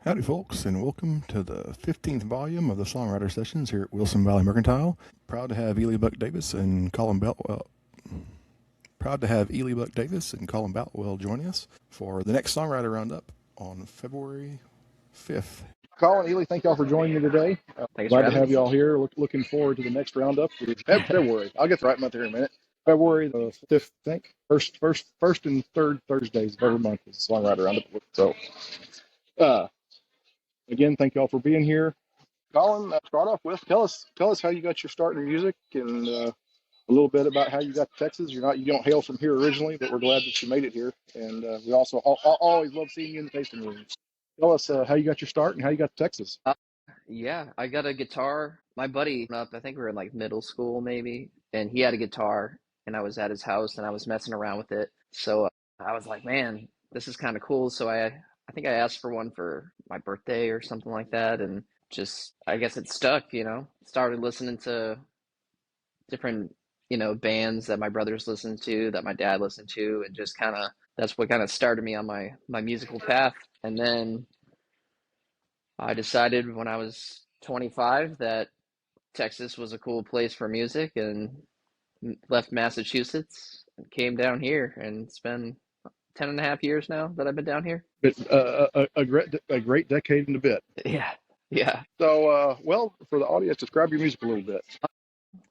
Howdy, folks, and welcome to the 15th volume of the Songwriter Sessions here at Wilson Valley Mercantile. Proud to have Eley Buck Davis and Colin Boutwell. Joining us for the next Songwriter Roundup on February 5th. Colin, Eley, thank y'all for joining me today. Glad to have you all here. Looking forward to the next roundup. February. I'll get the right month here in a minute. February the 5th, I think. First and third Thursdays of every month is the Songwriter Roundup. So, again, thank y'all for being here. Colin, start off with tell us how you got your start in music and a little bit about how you got to Texas. You don't hail from here originally, but we're glad that you made it here. And we also always love seeing you in the tasting rooms. Tell us how you got your start and how you got to Texas. Yeah, I got a guitar. My buddy, I think we were in like middle school maybe, and he had a guitar, and I was at his house and I was messing around with it. So I was like, man, this is kind of cool. So I think I asked for one for my birthday or something like that, and just I guess it stuck, Started listening to different, bands that my brothers listened to, that my dad listened to, and just kind of that's what kind of started me on my musical path. And then I decided when I was 25 that Texas was a cool place for music and left Massachusetts and came down here. And it's been 10 and a half years now that I've been down here. A great decade and a bit. Yeah. Yeah. So, for the audience, describe your music a little bit.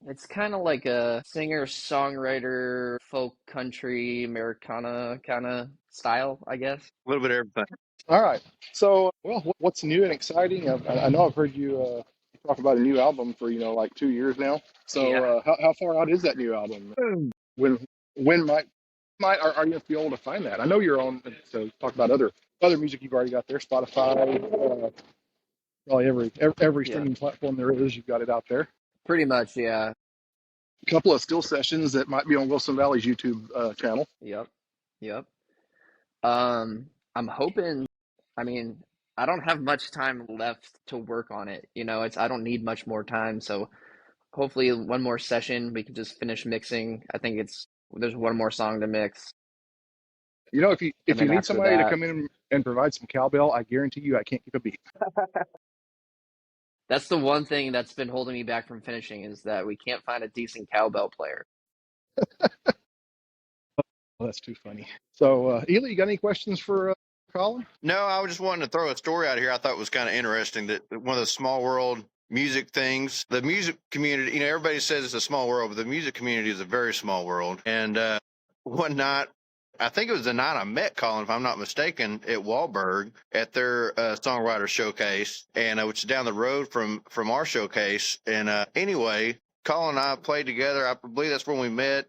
It's kind of like a singer-songwriter, folk country, Americana kind of style, I guess. A little bit of everything. All right. So, what's new and exciting? I know I've heard you talk about a new album for like 2 years now. So, Yeah. how far out is that new album? When might are you be able to find that? I know you're on to talk about other music you've already got there. Spotify, probably every Yeah. streaming platform there is. You've got it out there. Pretty much, yeah. A couple of still sessions that might be on Wilson Valley's YouTube channel. Yep. Yep. I'm hoping, I mean, I don't have much time left to work on it. I don't need much more time, so hopefully one more session we can just finish mixing. I think there's one more song to mix. If you And then need after somebody to that, come in and provide some cowbell, I guarantee you I can't keep a beat. that's the one thing that's been holding me back from finishing is that we can't find a decent cowbell player. Well, that's too funny. So, Eley, you got any questions for Colin? No, I was just wanting to throw a story out here I thought was kind of interesting, that one of the small world music things, the music community, everybody says it's a small world, but the music community is a very small world. And one night, I think it was the night I met Colin, if I'm not mistaken, at Wahlberg at their songwriter showcase, and which is down the road from our showcase. And anyway, Colin and I played together. I believe that's when we met,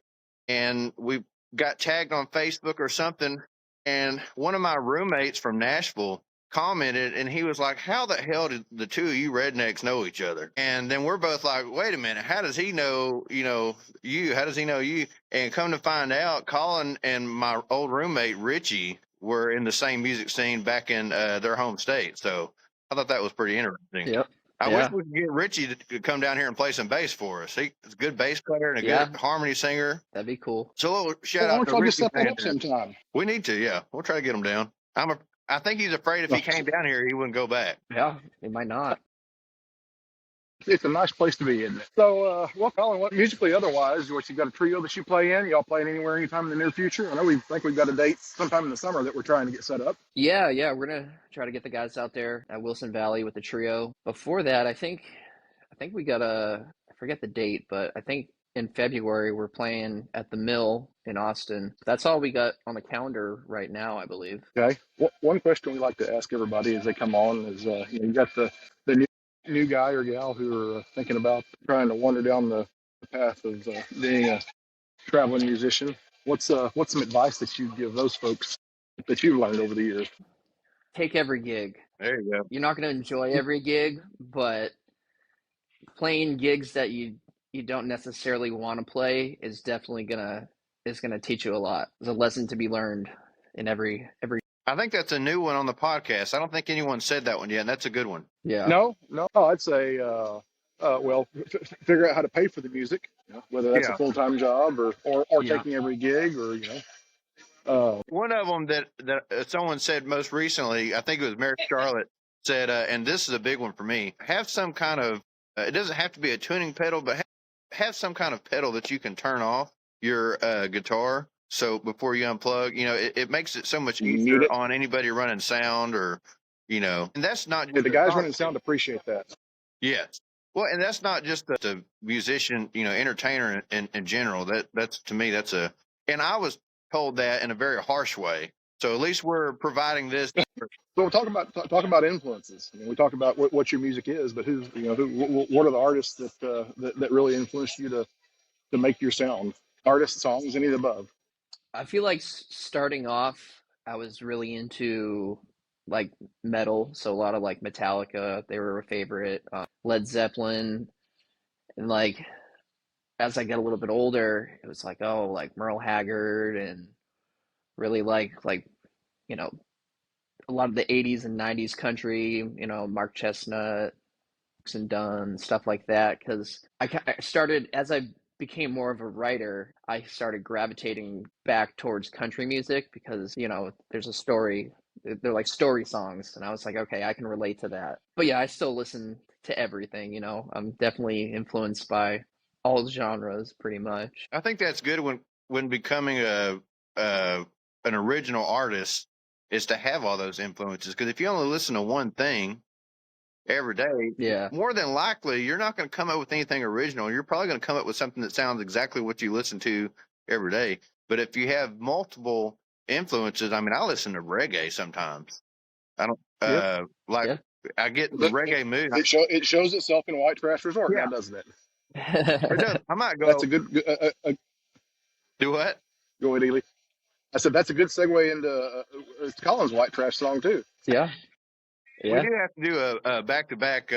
and we got tagged on Facebook or something. And one of my roommates from Nashville commented, and he was like, how the hell did the two of you rednecks know each other? And then we're both like, wait a minute, how does he know, you? How does he know you? And come to find out, Colin and my old roommate, Richie, were in the same music scene back in their home state. So I thought that was pretty interesting. Yep. I wish we could get Richie to come down here and play some bass for us. He's a good bass player and a good harmony singer. That'd be cool. So a little shout out to Richie. Sometime. We need to, yeah. We'll try to get him down. I think he's afraid if he came down here, he wouldn't go back. Yeah, he might not. It's a nice place to be, isn't it? So, Colin, what musically otherwise? You've got a trio that you play in. Y'all playing anywhere, anytime in the near future? I know we've got a date sometime in the summer that we're trying to get set up. Yeah, we're gonna try to get the guys out there at Wilson Valley with the trio. Before that, I think we got I forget the date, but I think in February we're playing at the Mill in Austin. That's all we got on the calendar right now, I believe. Okay. One question we like to ask everybody as they come on is, you got the new guy or gal who are thinking about trying to wander down the path of being a traveling musician. What's some advice that you give those folks that you've learned over the years? Take every gig. There you go. You're not going to enjoy every gig, but playing gigs that you don't necessarily want to play is definitely gonna teach you a lot. There's a lesson to be learned in every. I think that's a new one on the podcast. I don't think anyone said that one yet, and that's a good one. Yeah. No, I'd say, figure out how to pay for the music, whether that's a full-time job or taking every gig or. One of them that someone said most recently, I think it was Mary Charlotte, said, and this is a big one for me, have some kind of, it doesn't have to be a tuning pedal, but have some kind of pedal that you can turn off your guitar. So before you unplug, it makes it so much easier on anybody running sound or, and that's not just the guys running sound appreciate that. Yes. Well, and that's not just the musician, entertainer in general. That's to me, and I was told that in a very harsh way. So at least we're providing this. So we'll talk about influences. I mean, we talk about what your music is, but what are the artists that really influenced you to make your sound? Artists, songs, any of the above. I feel like starting off, I was really into like metal, so a lot of like Metallica, they were a favorite, Led Zeppelin, and like as I get a little bit older, it was like, oh, like Merle Haggard, and really like you know a lot of the 80s and 90s country, Mark Chestnut, and Dunn, stuff like that. Because I started, as I became more of a writer, I started gravitating back towards country music because, there's a story. They're like story songs. And I was like, okay, I can relate to that. But yeah, I still listen to everything, I'm definitely influenced by all genres pretty much. I think that's good when becoming an original artist is to have all those influences. Because if you only listen to one thing every day, Yeah. more than likely you're not going to come up with anything original. You're probably going to come up with something that sounds exactly what you listen to every day. But if you have multiple influences, I mean, I listen to reggae sometimes. I don't I get the reggae mood. It shows itself in White Trash Resort now, doesn't it? It does. I might go. That's a good. Do what? Go ahead, Eley. I said that's a good segue into Colin's White Trash song too. Yeah. We do have to do a back-to-back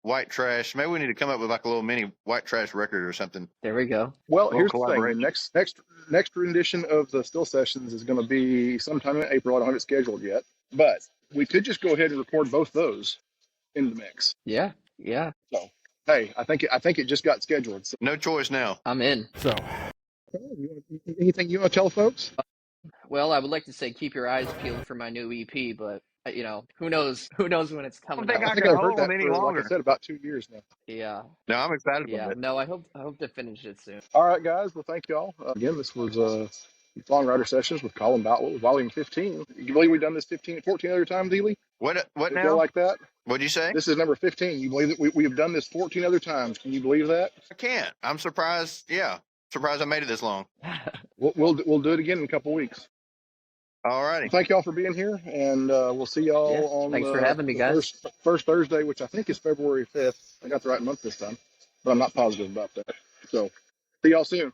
White Trash. Maybe we need to come up with like a little mini White Trash record or something. There we go. Well, here's the thing. The next rendition of the Still Sessions is going to be sometime in April. I don't have it scheduled yet, but we could just go ahead and record both those in the mix. Yeah. So, hey, I think it just got scheduled. So. No choice now. I'm in. So, anything you want to tell folks? Well, I would like to say keep your eyes peeled for my new EP, but who knows when it's coming out. I think I've heard that for, like I said, about 2 years now. Yeah. No, I'm excited about it. No, I hope to finish it soon. All right, guys. Well, thank y'all. Again, this was Songwriter Sessions with Colin Boutwell, Volume 15. You believe we've done this 14 other times, Eley? What now? Go like that? What'd you say? This is number 15. You believe that we have done this 14 other times? Can you believe that? I can't. I'm surprised. Yeah, surprised I made it this long. We'll do it again in a couple weeks. All righty. Well, thank y'all for being here, and we'll see y'all on thanks for having me, guys. First Thursday, which I think is February 5th. I got the right month this time, but I'm not positive about that. So, see y'all soon.